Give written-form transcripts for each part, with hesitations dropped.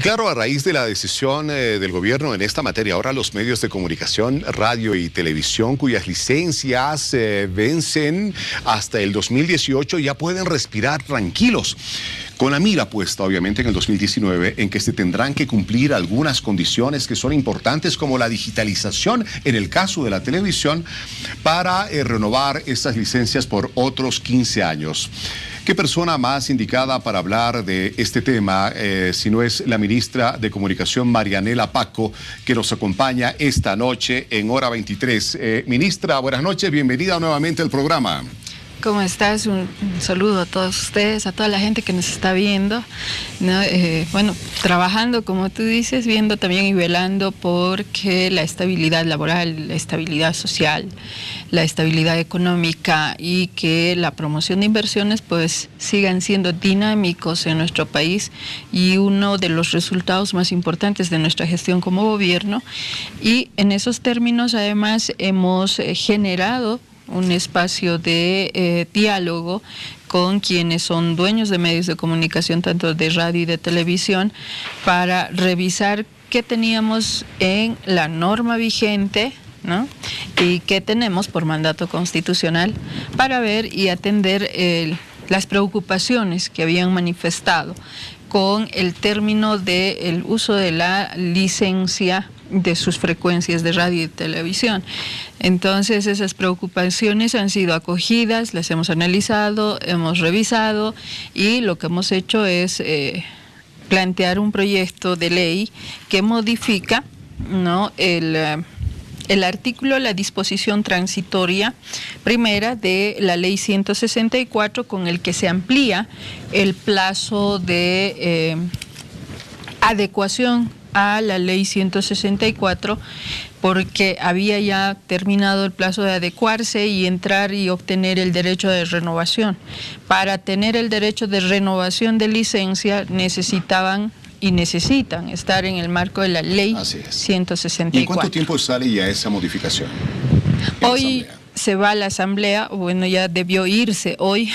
claro, a raíz de la decisión del gobierno en esta materia, ahora los medios de comunicación, radio y televisión, cuyas licencias vencen hasta el 2018, ya pueden respirar tranquilos. Con la mira puesta, obviamente, en el 2019, en que se tendrán que cumplir algunas condiciones que son importantes, como la digitalización, en el caso de la televisión, para renovar estas licencias por otros 15 años. ¿Qué persona más indicada para hablar de este tema, si no es la ministra de Comunicación, Marianela Paco, que nos acompaña esta noche en Hora 23? Ministra, buenas noches, bienvenida nuevamente al programa. ¿Cómo estás? Un saludo a todos ustedes, a toda la gente que nos está viendo, ¿no? Bueno, trabajando, como tú dices, viendo también y velando porque la estabilidad laboral, la estabilidad social, la estabilidad económica y que la promoción de inversiones pues sigan siendo dinámicos en nuestro país, y uno de los resultados más importantes de nuestra gestión como gobierno. Y en esos términos además hemos generado un espacio de diálogo con quienes son dueños de medios de comunicación, tanto de radio y de televisión, para revisar qué teníamos en la norma vigente, ¿no? Y qué tenemos por mandato constitucional, para ver y atender las preocupaciones que habían manifestado con el término del uso de la licencia de sus frecuencias de radio y televisión. Entonces esas preocupaciones han sido acogidas, las hemos analizado, hemos revisado, y lo que hemos hecho es plantear un proyecto de ley que modifica, ¿no?, el artículo, la disposición transitoria primera de la ley 164, con el que se amplía el plazo de adecuación a la ley 164, porque había ya terminado el plazo de adecuarse y entrar y obtener el derecho de renovación. Para tener el derecho de renovación de licencia necesitaban y necesitan estar en el marco de la ley 164. ¿Y en cuánto tiempo sale ya esa modificación? Hoy se va a la Asamblea, bueno, ya debió irse hoy,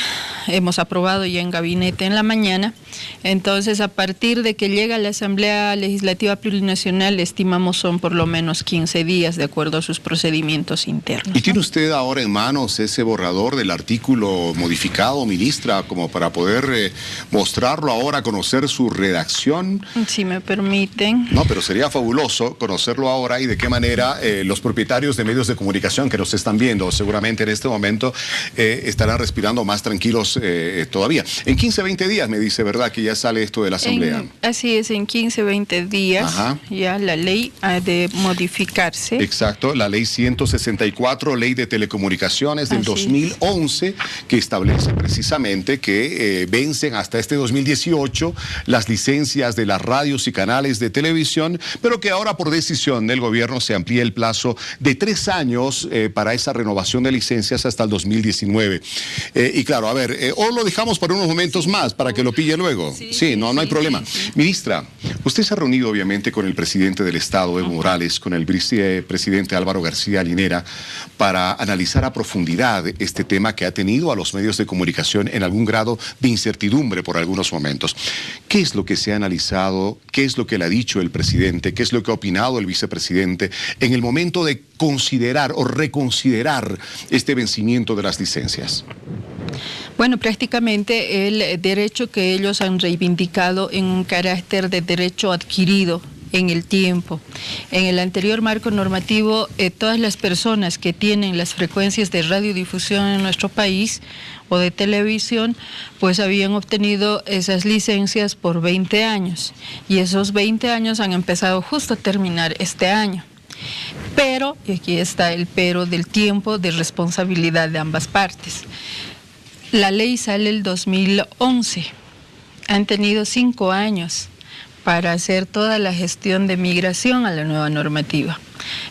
hemos aprobado ya en gabinete en la mañana. Entonces, a partir de que llega a la Asamblea Legislativa Plurinacional, estimamos son por lo menos 15 días, de acuerdo a sus procedimientos internos. ¿Y tiene usted ahora en manos ese borrador del artículo modificado, ministra, como para poder mostrarlo ahora, conocer su redacción? Si me permiten. No, pero sería fabuloso conocerlo ahora, y de qué manera los propietarios de medios de comunicación que nos están viendo seguramente en este momento estarán respirando más tranquilos todavía. En 15, 20 días me dice, ¿verdad?, que ya sale esto de la Asamblea. Así es, en 15, 20 días. Ajá. Ya la ley ha de modificarse. Exacto, la ley 164, ley de telecomunicaciones del 2011, que establece precisamente que vencen hasta este 2018 las licencias de las radios y canales de televisión, pero que ahora por decisión del gobierno se amplía el plazo de 3 años para esa renovación de licencias hasta el 2019. Y claro, a ver, o lo dejamos para unos momentos más para que lo pille luego. Sí, no hay problema. Ministra, usted se ha reunido obviamente con el presidente del Estado, Evo Morales, con el vicepresidente Álvaro García Linera, para analizar a profundidad este tema que ha tenido a los medios de comunicación en algún grado de incertidumbre por algunos momentos. ¿Qué es lo que se ha analizado? ¿Qué es lo que le ha dicho el presidente? ¿Qué es lo que ha opinado el vicepresidente en el momento de considerar o reconsiderar este vencimiento de las licencias? Bueno, prácticamente el derecho que ellos han reivindicado en un carácter de derecho adquirido en el tiempo. En el anterior marco normativo, todas las personas que tienen las frecuencias de radiodifusión en nuestro país o de televisión, pues habían obtenido esas licencias por 20 años. Y esos 20 años han empezado justo a terminar este año. Pero, y aquí está el pero del tiempo de responsabilidad de ambas partes. La ley sale el 2011. Han tenido 5 años para hacer toda la gestión de migración a la nueva normativa.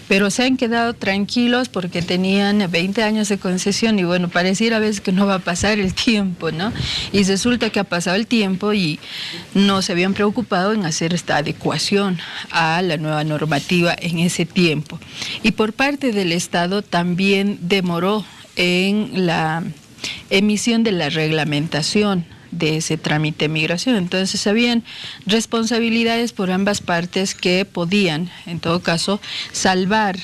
Pero se han quedado tranquilos porque tenían 20 años de concesión, y bueno, pareciera a veces que no va a pasar el tiempo, ¿no? Y resulta que ha pasado el tiempo y no se habían preocupado en hacer esta adecuación a la nueva normativa en ese tiempo. Y por parte del Estado también demoró en la emisión de la reglamentación de ese trámite de migración. Entonces habían responsabilidades por ambas partes que podían, en todo caso, salvar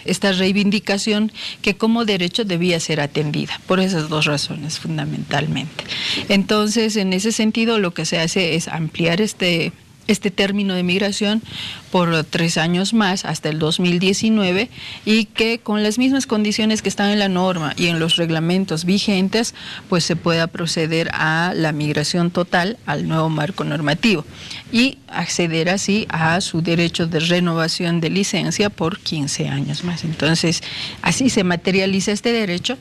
esta reivindicación que como derecho debía ser atendida, por esas dos razones fundamentalmente. Entonces, en ese sentido, lo que se hace es ampliar este término de migración por 3 años más hasta el 2019 y que con las mismas condiciones que están en la norma y en los reglamentos vigentes, pues se pueda proceder a la migración total al nuevo marco normativo y acceder así a su derecho de renovación de licencia por 15 años más. Entonces, así se materializa este derecho.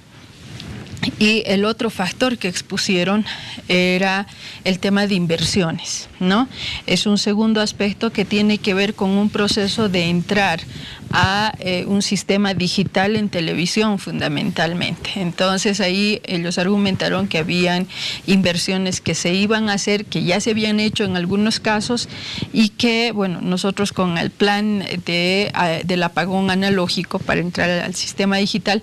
Y el otro factor que expusieron era el tema de inversiones, ¿no? Es un segundo aspecto que tiene que ver con un proceso de entrar a un sistema digital en televisión fundamentalmente. Entonces ahí ellos argumentaron que habían inversiones que se iban a hacer, que ya se habían hecho en algunos casos y que, bueno, nosotros con el plan del apagón analógico para entrar al sistema digital,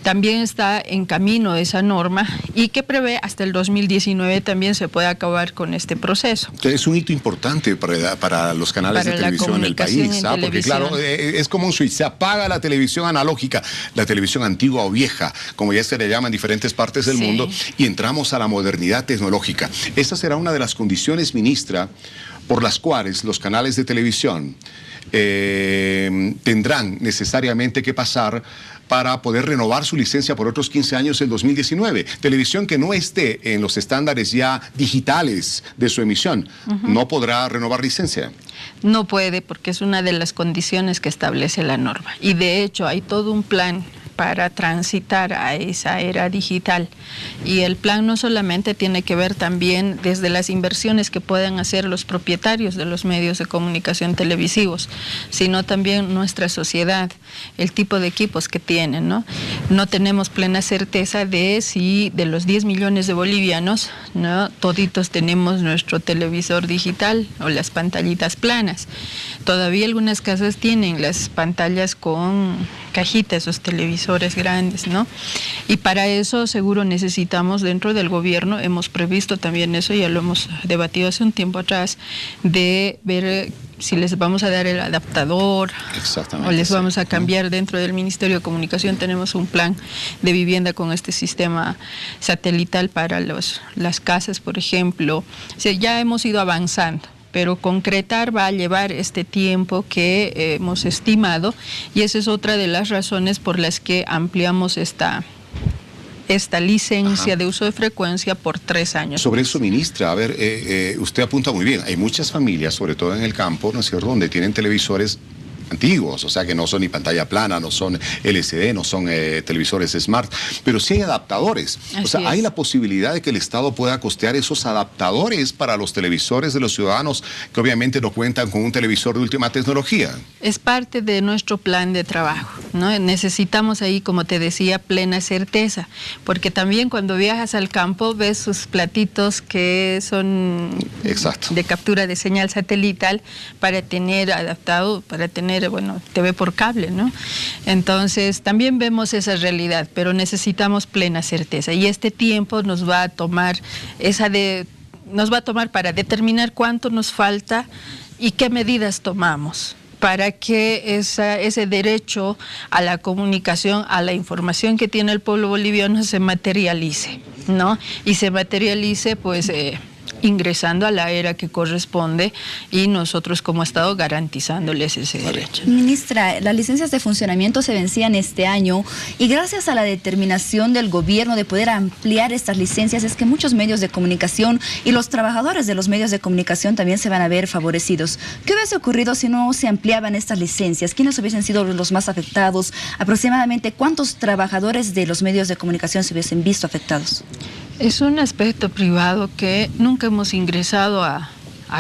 también está en camino esa norma y que prevé hasta el 2019 también se puede acabar con este proceso. Es un hito importante para los canales de televisión en el país, porque claro, es como un switch, se apaga la televisión analógica, la televisión antigua o vieja, como ya se le llama en diferentes partes del mundo, y entramos a la modernidad tecnológica. Esa será una de las condiciones, ministra, por las cuales los canales de televisión tendrán necesariamente que pasar para poder renovar su licencia por otros 15 años en 2019. Televisión que no esté en los estándares ya digitales de su emisión, ¿no podrá renovar licencia? No puede, porque es una de las condiciones que establece la norma. Y de hecho hay todo un plan para transitar a esa era digital. Y el plan no solamente tiene que ver también desde las inversiones que pueden hacer los propietarios de los medios de comunicación televisivos, sino también nuestra sociedad, el tipo de equipos que tienen, ¿no? No tenemos plena certeza de si de los 10 millones de bolivianos, ¿no?, toditos tenemos nuestro televisor digital o las pantallitas planas. Todavía algunas casas tienen las pantallas con cajitas, esos televisores grandes, ¿no? Y para eso seguro necesitamos dentro del gobierno, hemos previsto también eso, ya lo hemos debatido hace un tiempo atrás, de ver si les vamos a dar el adaptador o les vamos a cambiar. Dentro del Ministerio de Comunicación tenemos un plan de vivienda con este sistema satelital para las casas, por ejemplo. O sea, ya hemos ido avanzando, pero concretar va a llevar este tiempo que hemos estimado y esa es otra de las razones por las que ampliamos esta licencia de uso de frecuencia por 3 años. Sobre eso, ministra, a ver, usted apunta muy bien, hay muchas familias, sobre todo en el campo, ¿no es cierto?, donde tienen televisores antiguos, o sea que no son ni pantalla plana, no son LCD, no son televisores smart, pero sí hay adaptadores. O sea, hay la posibilidad de que el Estado pueda costear esos adaptadores para los televisores de los ciudadanos que obviamente no cuentan con un televisor de última tecnología. Es parte de nuestro plan de trabajo, ¿no? Necesitamos ahí, como te decía, plena certeza, porque también cuando viajas al campo ves sus platitos que son de captura de señal satelital para tener adaptado, para tener, bueno, TV por cable, ¿no? Entonces también vemos esa realidad, pero necesitamos plena certeza y este tiempo nos va a tomar para determinar cuánto nos falta y qué medidas tomamos para que ese derecho a la comunicación, a la información que tiene el pueblo boliviano se materialice, ¿no? Y se materialice, pues, ingresando a la era que corresponde y nosotros como Estado garantizándoles ese derecho. Ministra, las licencias de funcionamiento se vencían este año y gracias a la determinación del gobierno de poder ampliar estas licencias es que muchos medios de comunicación y los trabajadores de los medios de comunicación también se van a ver favorecidos. ¿Qué hubiese ocurrido si no se ampliaban estas licencias? ¿Quiénes hubiesen sido los más afectados? Aproximadamente, ¿cuántos trabajadores de los medios de comunicación se hubiesen visto afectados? Es un aspecto privado que nunca hemos ingresado a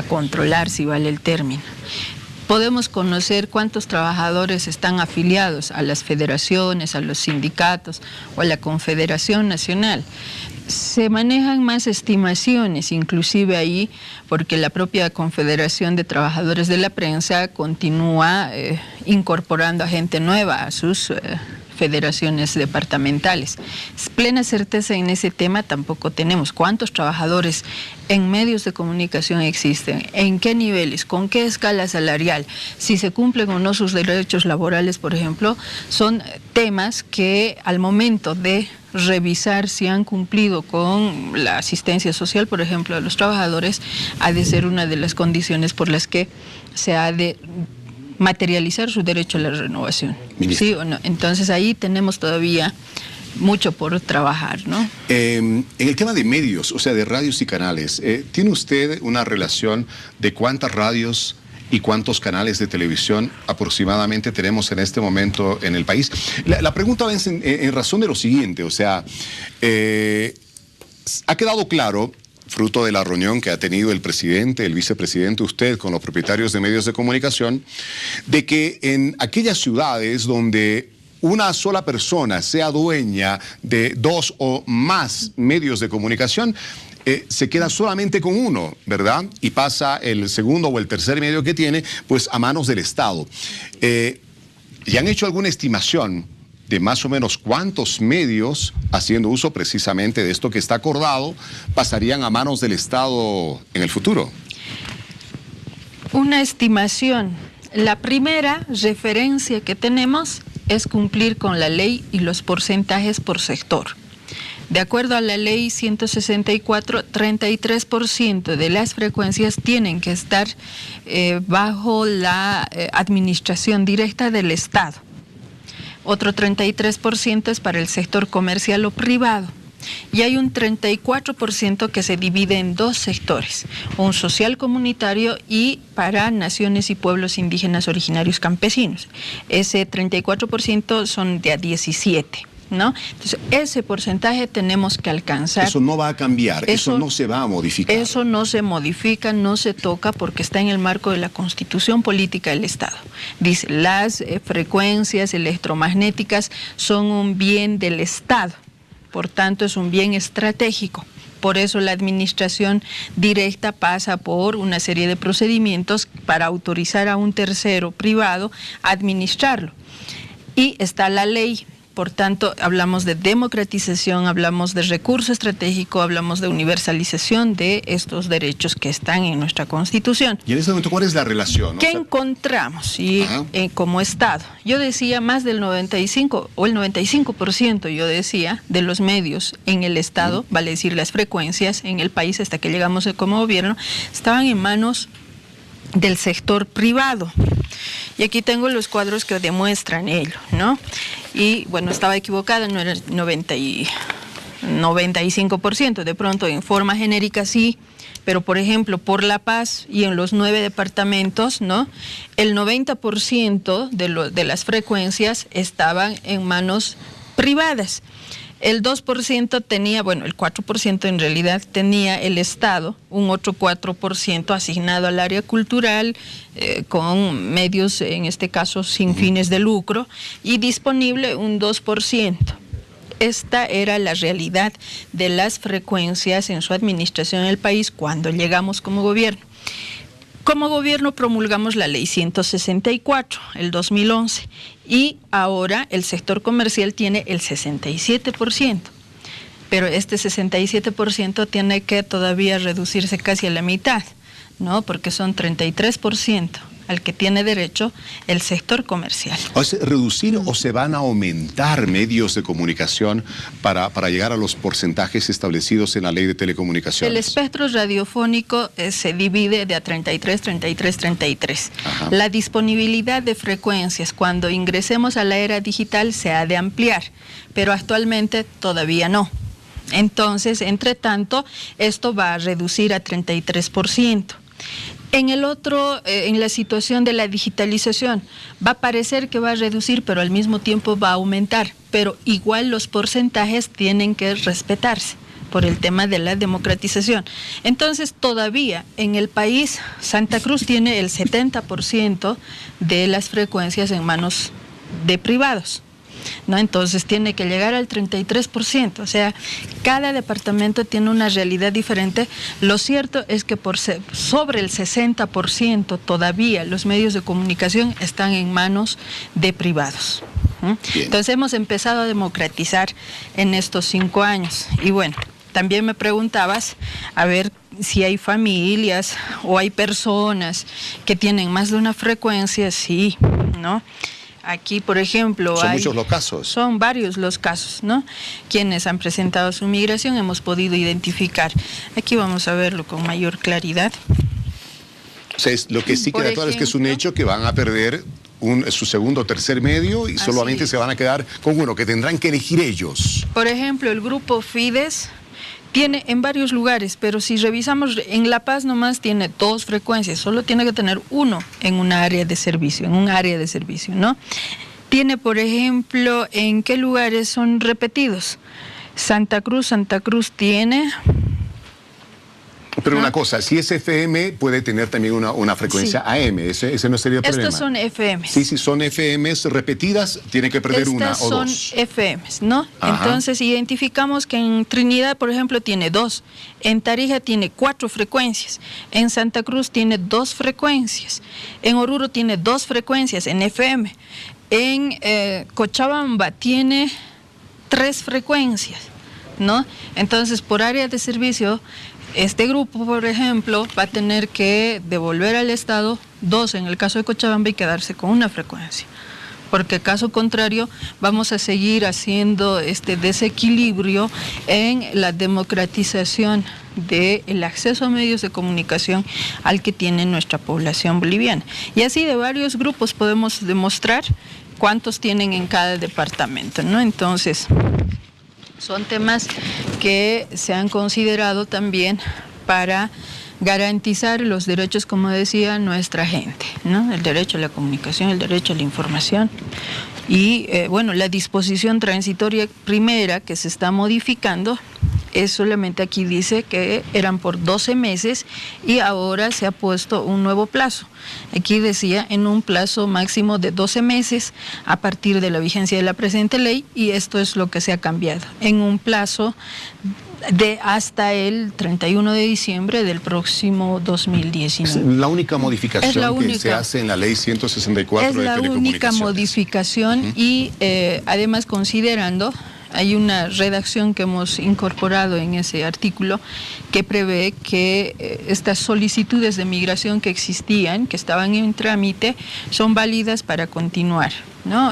controlar, si vale el término. Podemos conocer cuántos trabajadores están afiliados a las federaciones, a los sindicatos o a la Confederación Nacional. Se manejan más estimaciones, inclusive ahí, porque la propia Confederación de Trabajadores de la Prensa continúa incorporando a gente nueva a sus federaciones departamentales. Plena certeza en ese tema tampoco tenemos. ¿Cuántos trabajadores en medios de comunicación existen? ¿En qué niveles? ¿Con qué escala salarial? Si se cumplen o no sus derechos laborales, por ejemplo, son temas que al momento de revisar si han cumplido con la asistencia social, por ejemplo, de los trabajadores, ha de ser una de las condiciones por las que se ha de materializar su derecho a la renovación. Ministra. ¿Sí o no? Entonces ahí tenemos todavía mucho por trabajar, ¿no? En el tema de medios, o sea, de radios y canales, ¿tiene usted una relación de cuántas radios y cuántos canales de televisión aproximadamente tenemos en este momento en el país? La pregunta va en razón de lo siguiente, o sea, ha quedado claro, fruto de la reunión que ha tenido el presidente, el vicepresidente, usted con los propietarios de medios de comunicación, de que en aquellas ciudades donde una sola persona sea dueña de 2 o más medios de comunicación, se queda solamente con uno, ¿verdad? Y pasa el segundo o el tercer medio que tiene, pues a manos del Estado. ¿Y han hecho alguna estimación de más o menos cuántos medios, haciendo uso precisamente de esto que está acordado, pasarían a manos del Estado en el futuro? Una estimación. La primera referencia que tenemos es cumplir con la ley y los porcentajes por sector. De acuerdo a la ley 164, 33% de las frecuencias tienen que estar bajo la administración directa del Estado. Otro 33% es para el sector comercial o privado. Y hay un 34% que se divide en 2 sectores, un social comunitario y para naciones y pueblos indígenas originarios campesinos. Ese 34% son de a 17. ¿No? Entonces, ese porcentaje tenemos que alcanzar. Eso no va a cambiar, eso no se va a modificar. Eso no se modifica, no se toca porque está en el marco de la Constitución Política del Estado. Dice, las frecuencias electromagnéticas son un bien del Estado, por tanto es un bien estratégico. Por eso la administración directa pasa por una serie de procedimientos para autorizar a un tercero privado a administrarlo. Y está la ley. Por tanto, hablamos de democratización, hablamos de recurso estratégico, hablamos de universalización de estos derechos que están en nuestra Constitución. ¿Y en ese momento cuál es la relación? ¿Qué encontramos como Estado? Yo decía más del 95 o el 95%, yo decía, de los medios en el Estado, vale decir las frecuencias en el país hasta que llegamos como gobierno, estaban en manos del sector privado. Y aquí tengo los cuadros que demuestran ello, ¿no? Y bueno, estaba equivocada, no era 95%, de pronto en forma genérica sí, pero por ejemplo, por La Paz y en los 9 departamentos, ¿no? El 90% de las frecuencias estaban en manos privadas. El 2% tenía, bueno, el 4% en realidad tenía el Estado, un otro 4% asignado al área cultural, con medios, en este caso, sin fines de lucro, y disponible un 2%. Esta era la realidad de las frecuencias en su administración en el país cuando llegamos como gobierno. Como gobierno promulgamos la ley 164, el 2011, y ahora el sector comercial tiene el 67%, pero este 67% tiene que todavía reducirse casi a la mitad, ¿no? Porque son 33% al que tiene derecho el sector comercial. ¿O es reducir o se van a aumentar medios de comunicación para llegar a los porcentajes establecidos en la ley de telecomunicaciones? El espectro radiofónico se divide de a 33, 33, 33. Ajá. La disponibilidad de frecuencias cuando ingresemos a la era digital se ha de ampliar, pero actualmente todavía no. Entonces, entre tanto, esto va a reducir a 33%. En el otro, en la situación de la digitalización, va a parecer que va a reducir, pero al mismo tiempo va a aumentar, pero igual los porcentajes tienen que respetarse por el tema de la democratización. Entonces, todavía en el país, Santa Cruz tiene el 70% de las frecuencias en manos de privados, ¿no? Entonces tiene que llegar al 33%, o sea, cada departamento tiene una realidad diferente. Lo cierto es que sobre el 60% todavía los medios de comunicación están en manos de privados. Entonces hemos empezado a democratizar en estos 5 años. Y bueno, también me preguntabas, a ver si hay familias o hay personas que tienen más de una frecuencia. Sí, ¿no? Aquí, por ejemplo, son muchos los casos. Son varios los casos, ¿no? Quienes han presentado su migración hemos podido identificar. Aquí vamos a verlo con mayor claridad. O sea, lo que sí queda claro es que es un hecho que van a perder su segundo o tercer medio y solamente se van a quedar con uno, que tendrán que elegir ellos. Por ejemplo, el grupo Fides tiene en varios lugares, pero si revisamos en La Paz nomás tiene 2 frecuencias, solo tiene que tener uno en un área de servicio, ¿no? Tiene, por ejemplo, ¿en qué lugares son repetidos? Santa Cruz tiene... Pero una cosa, si es FM, puede tener también una frecuencia AM, ese no sería el problema. Estos son FMs. Sí, si son FMs repetidas, tiene que perder una o 2. Son FMs, ¿no? Ajá. Entonces identificamos que en Trinidad, por ejemplo, tiene 2, en Tarija tiene 4 frecuencias, en Santa Cruz tiene 2 frecuencias, en Oruro tiene 2 frecuencias en FM, en Cochabamba tiene 3 frecuencias, ¿no? Entonces, por área de servicio, este grupo, por ejemplo, va a tener que devolver al Estado 2 en el caso de Cochabamba y quedarse con una frecuencia. Porque caso contrario, vamos a seguir haciendo este desequilibrio en la democratización del acceso a medios de comunicación al que tiene nuestra población boliviana. Y así de varios grupos podemos demostrar cuántos tienen en cada departamento, ¿no? Entonces, son temas que se han considerado también para garantizar los derechos, como decía, nuestra gente, ¿no? El derecho a la comunicación, el derecho a la información. Y bueno, la disposición transitoria primera que se está modificando es solamente, aquí dice que eran por 12 meses y ahora se ha puesto un nuevo plazo. Aquí decía en un plazo máximo de 12 meses a partir de la vigencia de la presente ley, y esto es lo que se ha cambiado, en un plazo de hasta el 31 de diciembre del próximo 2019. Es la única modificación que se hace en la ley 164 de telecomunicaciones. Es la única modificación y además considerando... Hay una redacción que hemos incorporado en ese artículo que prevé que estas solicitudes de migración que existían, que estaban en trámite, son válidas para continuar, ¿no?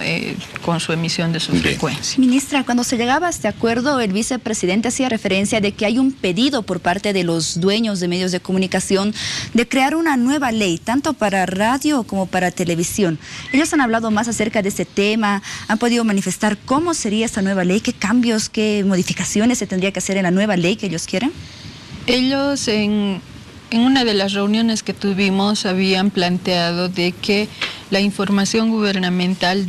Con su emisión de su frecuencia. Ministra, cuando se llegaba a este acuerdo, el vicepresidente hacía referencia de que hay un pedido por parte de los dueños de medios de comunicación de crear una nueva ley, tanto para radio como para televisión. Ellos han hablado más acerca de este tema, han podido manifestar cómo sería esta nueva ley, qué cambios, qué modificaciones se tendría que hacer en la nueva ley que ellos quieren. Ellos en una de las reuniones que tuvimos habían planteado de que la información gubernamental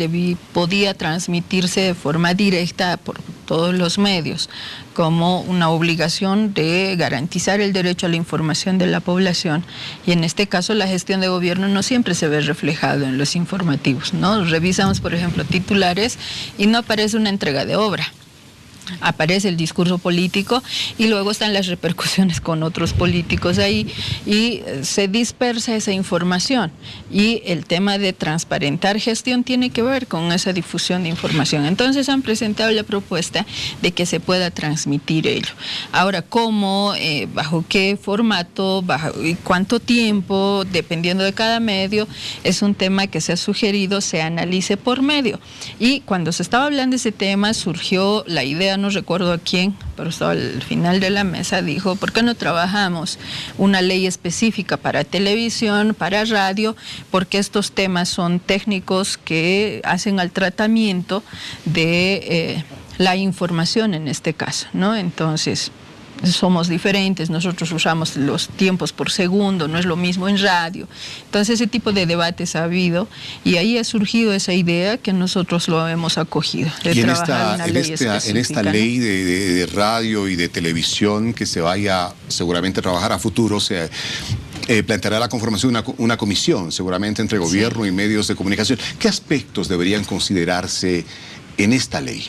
podía transmitirse de forma directa por todos los medios, como una obligación de garantizar el derecho a la información de la población. Y en este caso la gestión de gobierno no siempre se ve reflejado en los informativos, ¿no? Revisamos, por ejemplo, titulares y no aparece una entrega de obra. Aparece el discurso político y luego están las repercusiones con otros políticos ahí y se dispersa esa información, y el tema de transparentar gestión tiene que ver con esa difusión de información. Entonces han presentado la propuesta de que se pueda transmitir ello. Ahora, ¿cómo? ¿Bajo qué formato? ¿Bajo y cuánto tiempo? Dependiendo de cada medio, es un tema que se ha sugerido se analice por medio. Y cuando se estaba hablando de ese tema surgió la idea, no recuerdo a quién, pero estaba al final de la mesa, dijo, ¿por qué no trabajamos una ley específica para televisión, para radio? Porque estos temas son técnicos que hacen al tratamiento de la información en este caso, ¿no? Entonces, somos diferentes, nosotros usamos los tiempos por segundo, no es lo mismo en radio. Entonces ese tipo de debates ha habido y ahí ha surgido esa idea que nosotros lo hemos acogido. Y en esta ley de radio y de televisión que se vaya seguramente a trabajar a futuro, se planteará la conformación de una comisión seguramente entre gobierno y medios de comunicación. ¿Qué aspectos deberían considerarse en esta ley?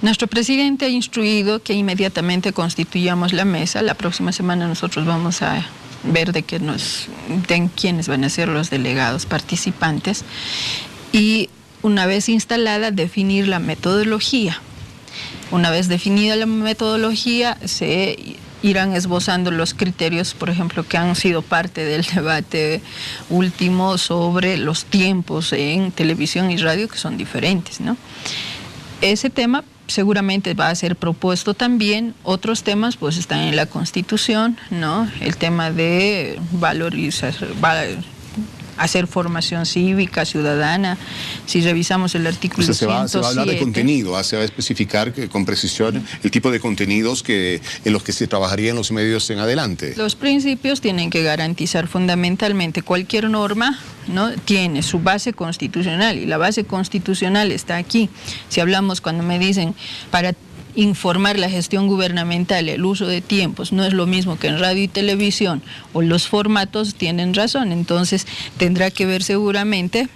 Nuestro presidente ha instruido que inmediatamente constituyamos la mesa. La próxima semana nosotros vamos a ver de quiénes van a ser los delegados participantes. Y una vez instalada, definir la metodología. Una vez definida la metodología, se irán esbozando los criterios, por ejemplo, que han sido parte del debate último sobre los tiempos en televisión y radio, que son diferentes, ¿no? Ese tema seguramente va a ser propuesto también. Otros temas pues están en la Constitución, ¿no? El tema de valorizar, hacer formación cívica, ciudadana. Si revisamos el artículo 107... se va a hablar de contenido, se va a especificar con precisión el tipo de contenidos en los que se trabajaría en los medios en adelante. Los principios tienen que garantizar fundamentalmente cualquier norma, ¿no? Tiene su base constitucional, y la base constitucional está aquí. Si hablamos, cuando me dicen, para informar la gestión gubernamental, el uso de tiempos, no es lo mismo que en radio y televisión, o los formatos, tienen razón. Entonces tendrá que ver seguramente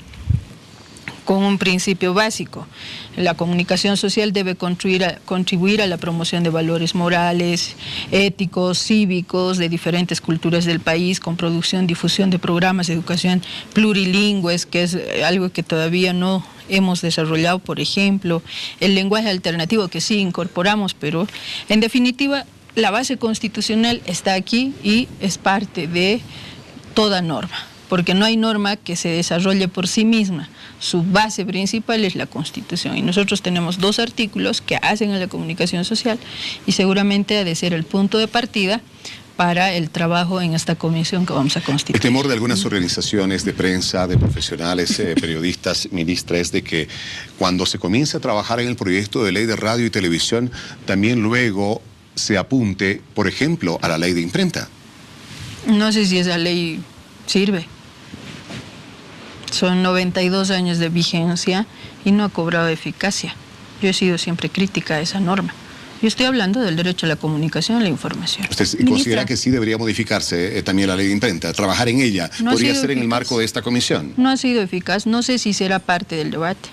con un principio básico. La comunicación social debe contribuir a la promoción de valores morales, éticos, cívicos, de diferentes culturas del país, con producción, difusión de programas de educación plurilingües, que es algo que todavía no hemos desarrollado, por ejemplo, el lenguaje alternativo, que sí incorporamos, pero en definitiva la base constitucional está aquí y es parte de toda norma, porque no hay norma que se desarrolle por sí misma. Su base principal es la Constitución, y nosotros tenemos 2 artículos que hacen a la comunicación social, y seguramente ha de ser el punto de partida para el trabajo en esta comisión que vamos a constituir. El temor de algunas organizaciones de prensa, de profesionales, periodistas, ministra, es de que cuando se comience a trabajar en el proyecto de ley de radio y televisión, también luego se apunte, por ejemplo, a la ley de imprenta. No sé si esa ley sirve. Son 92 años de vigencia y no ha cobrado eficacia. Yo he sido siempre crítica a esa norma. Yo estoy hablando del derecho a la comunicación y a la información. ¿Usted considera que sí debería modificarse también la ley de imprenta, trabajar en ella? No ¿Podría ser eficaz en el marco de esta comisión? No ha sido eficaz, no sé si será parte del debate.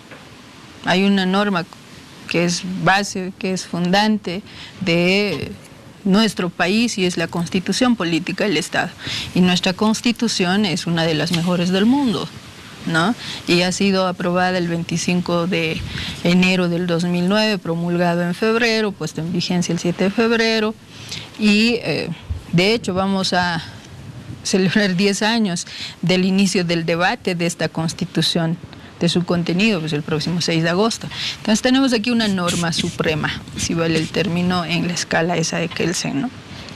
Hay una norma que es base, que es fundante de nuestro país, y es la Constitución Política del Estado. Y nuestra Constitución es una de las mejores del mundo, ¿no? Y ha sido aprobada el 25 de enero del 2009, promulgado en febrero, puesto en vigencia el 7 de febrero, y de hecho vamos a celebrar 10 años del inicio del debate de esta Constitución, de su contenido, pues el próximo 6 de agosto. Entonces tenemos aquí una norma suprema, si vale el término, en la escala esa de Kelsen, ¿no?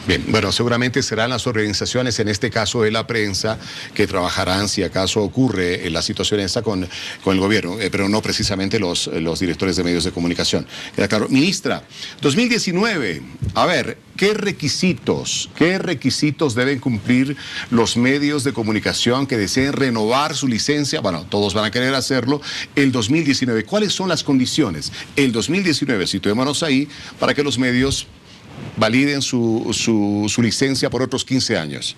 Bien, bueno, seguramente serán las organizaciones, en este caso de la prensa, que trabajarán si acaso ocurre la situación esta con el gobierno, pero no precisamente los directores de medios de comunicación. Queda claro. Ministra, 2019, a ver, ¿qué requisitos deben cumplir los medios de comunicación que deseen renovar su licencia? Bueno, todos van a querer hacerlo el 2019. ¿Cuáles son las condiciones? El 2019, situémonos ahí, para que los medios validen su licencia por otros 15 años.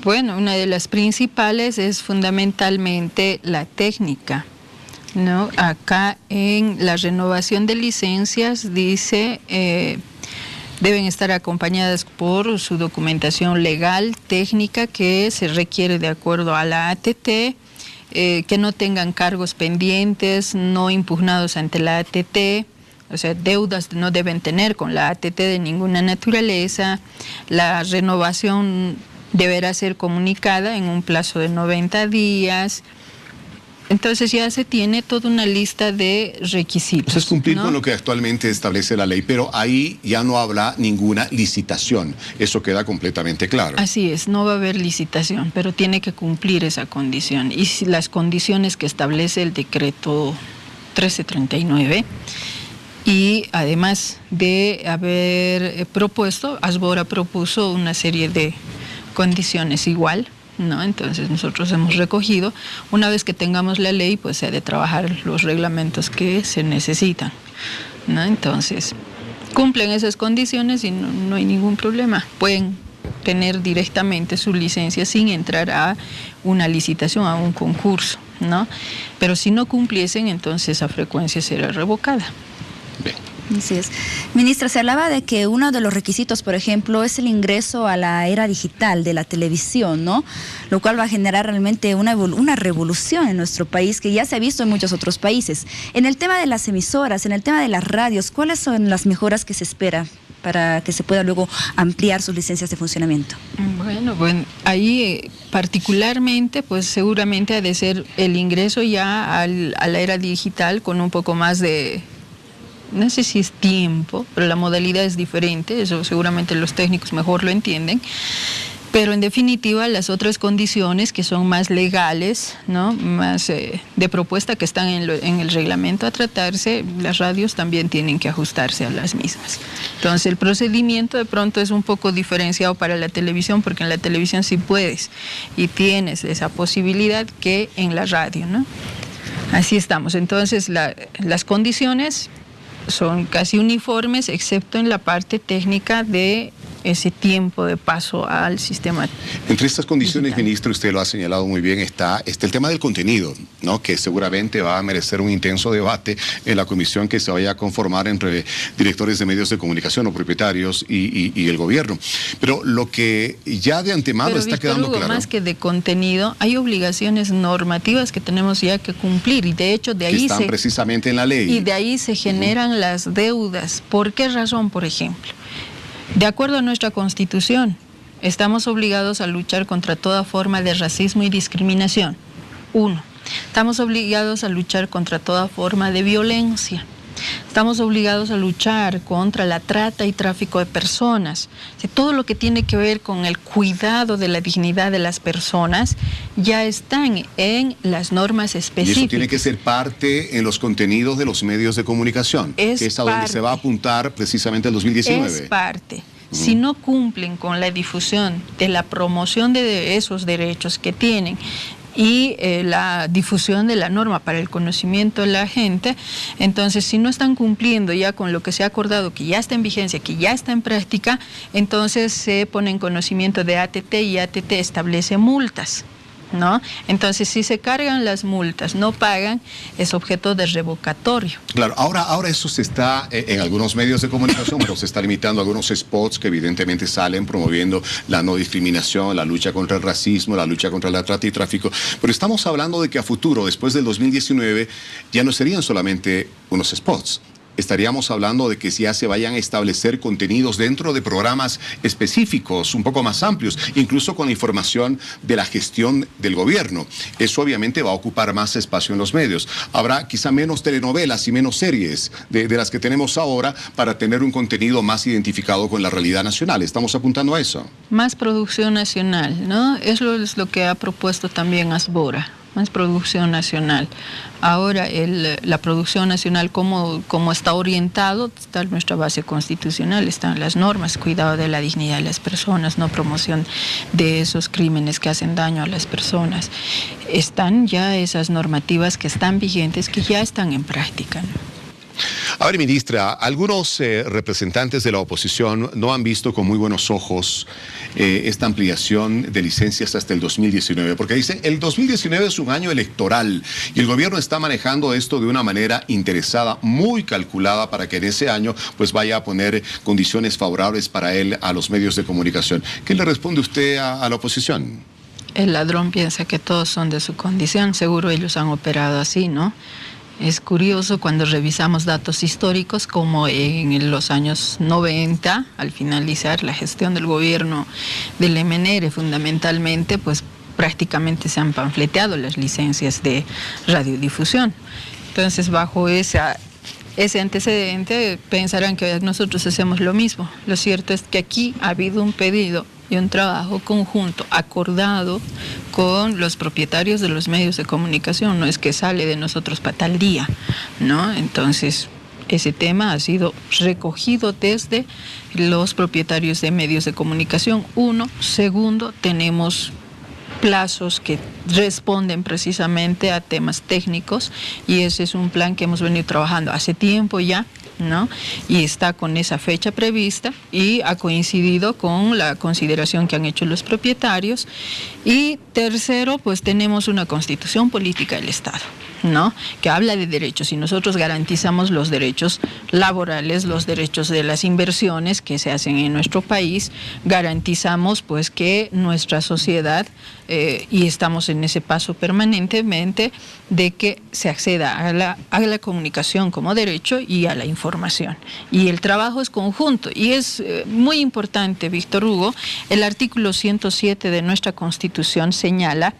Bueno, una de las principales es fundamentalmente la técnica, ¿no? Acá en la renovación de licencias dice deben estar acompañadas por su documentación legal, técnica, que se requiere de acuerdo a la ATT, que no tengan cargos pendientes, no impugnados ante la ATT. O sea, deudas no deben tener con la ATT de ninguna naturaleza. La renovación deberá ser comunicada en un plazo de 90 días. Entonces ya se tiene toda una lista de requisitos. Eso es cumplir, ¿no?, con ¿no? lo que actualmente establece la ley, pero ahí ya no habrá ninguna licitación. Eso queda completamente claro. Así es, no va a haber licitación, pero tiene que cumplir esa condición. Y si las condiciones que establece el decreto 1339... Y además de haber propuesto, Asbora propuso una serie de condiciones igual, ¿no? Entonces nosotros hemos recogido. Una vez que tengamos la ley, pues se ha de trabajar los reglamentos que se necesitan, ¿no? Entonces cumplen esas condiciones y no hay ningún problema. Pueden tener directamente su licencia sin entrar a una licitación, a un concurso, ¿no? Pero si no cumpliesen, entonces esa frecuencia será revocada. Bien. Así es. Ministra, se hablaba de que uno de los requisitos, por ejemplo, es el ingreso a la era digital de la televisión, ¿no? Lo cual va a generar realmente una revolución en nuestro país, que ya se ha visto en muchos otros países. En el tema de las emisoras, en el tema de las radios, ¿cuáles son las mejoras que se espera para que se pueda luego ampliar sus licencias de funcionamiento? Bueno, ahí particularmente, pues seguramente ha de ser el ingreso ya a la era digital con un poco más de, no sé si es tiempo, pero la modalidad es diferente, eso seguramente los técnicos mejor lo entienden. Pero en definitiva las otras condiciones que son más legales, ¿no? Más de propuesta que están en el reglamento a tratarse, las radios también tienen que ajustarse a las mismas. Entonces el procedimiento de pronto es un poco diferenciado para la televisión, porque en la televisión sí puedes y tienes esa posibilidad que en la radio, ¿no? Así estamos. Entonces las condiciones son casi uniformes, excepto en la parte técnica de ese tiempo de paso al sistema. Entre estas condiciones, digital. ministro, usted lo ha señalado muy bien, está el tema del contenido, ¿no? Que seguramente va a merecer un intenso debate en la comisión que se vaya a conformar entre directores de medios de comunicación o propietarios y el gobierno. Pero lo que ya de antemano está quedando claro. Más que de contenido, hay obligaciones normativas que tenemos ya que cumplir, y de hecho de ahí están precisamente en la ley. Y de ahí se generan las deudas. ¿Por qué razón, por ejemplo? De acuerdo a nuestra Constitución, estamos obligados a luchar contra toda forma de racismo y discriminación. 1. Estamos obligados a luchar contra toda forma de violencia. Estamos obligados a luchar contra la trata y tráfico de personas. O sea, todo lo que tiene que ver con el cuidado de la dignidad de las personas ya están en las normas específicas. Y eso tiene que ser parte en los contenidos de los medios de comunicación, que es a donde se va a apuntar precisamente el 2019. Es parte. Si no cumplen con la difusión de la promoción de esos derechos que tienen y la difusión de la norma para el conocimiento de la gente, entonces si no están cumpliendo ya con lo que se ha acordado, que ya está en vigencia, que ya está en práctica, entonces se pone en conocimiento de ATT y ATT establece multas, ¿no? Entonces si se cargan las multas, no pagan, es objeto de revocatorio. Claro, ahora eso se está en algunos medios de comunicación, pero se está limitando a algunos spots que evidentemente salen promoviendo la no discriminación, la lucha contra el racismo, la lucha contra la trata y tráfico, pero estamos hablando de que a futuro, después del 2019, ya no serían solamente unos spots. Estaríamos hablando de que ya se vayan a establecer contenidos dentro de programas específicos, un poco más amplios, incluso con información de la gestión del gobierno. Eso obviamente va a ocupar más espacio en los medios. Habrá quizá menos telenovelas y menos series de las que tenemos ahora para tener un contenido más identificado con la realidad nacional. Estamos apuntando a eso. Más producción nacional, ¿no? Eso es lo que ha propuesto también Asbora. Más producción nacional. Ahora la producción nacional, como está orientado, está en nuestra base constitucional, están las normas, cuidado de la dignidad de las personas, no promoción de esos crímenes que hacen daño a las personas. Están ya esas normativas que están vigentes, que ya están en práctica, ¿no? A ver, ministra, algunos representantes de la oposición no han visto con muy buenos ojos esta ampliación de licencias hasta el 2019, porque dicen el 2019 es un año electoral y el gobierno está manejando esto de una manera interesada, muy calculada, para que en ese año pues vaya a poner condiciones favorables para él a los medios de comunicación. ¿Qué le responde usted a la oposición? El ladrón piensa que todos son de su condición, seguro ellos han operado así, ¿no? Es curioso cuando revisamos datos históricos, como en los años 90, al finalizar la gestión del gobierno del MNR fundamentalmente, pues prácticamente se han panfleteado las licencias de radiodifusión. Entonces, bajo ese antecedente, pensarán que nosotros hacemos lo mismo. Lo cierto es que aquí ha habido un pedido y un trabajo conjunto, acordado con los propietarios de los medios de comunicación, no es que sale de nosotros para tal día, ¿no? Entonces, ese tema ha sido recogido desde los propietarios de medios de comunicación. 1. Segundo, tenemos plazos que responden precisamente a temas técnicos y ese es un plan que hemos venido trabajando hace tiempo ya, ¿no? Y está con esa fecha prevista y ha coincidido con la consideración que han hecho los propietarios. Y tercero, pues tenemos una constitución política del Estado, ¿no? Que habla de derechos, y nosotros garantizamos los derechos laborales, los derechos de las inversiones que se hacen en nuestro país, garantizamos pues que nuestra sociedad, y estamos en ese paso permanentemente, de que se acceda a la comunicación como derecho y a la información. Y el trabajo es conjunto, y es muy importante, Víctor Hugo, el artículo 107 de nuestra Constitución señala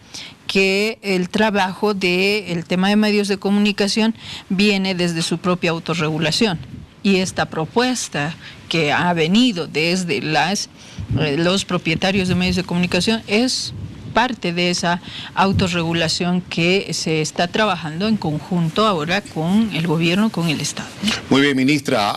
que el trabajo del tema de medios de comunicación viene desde su propia autorregulación. Y esta propuesta que ha venido desde los propietarios de medios de comunicación es parte de esa autorregulación que se está trabajando en conjunto ahora con el gobierno, con el Estado. Muy bien, ministra.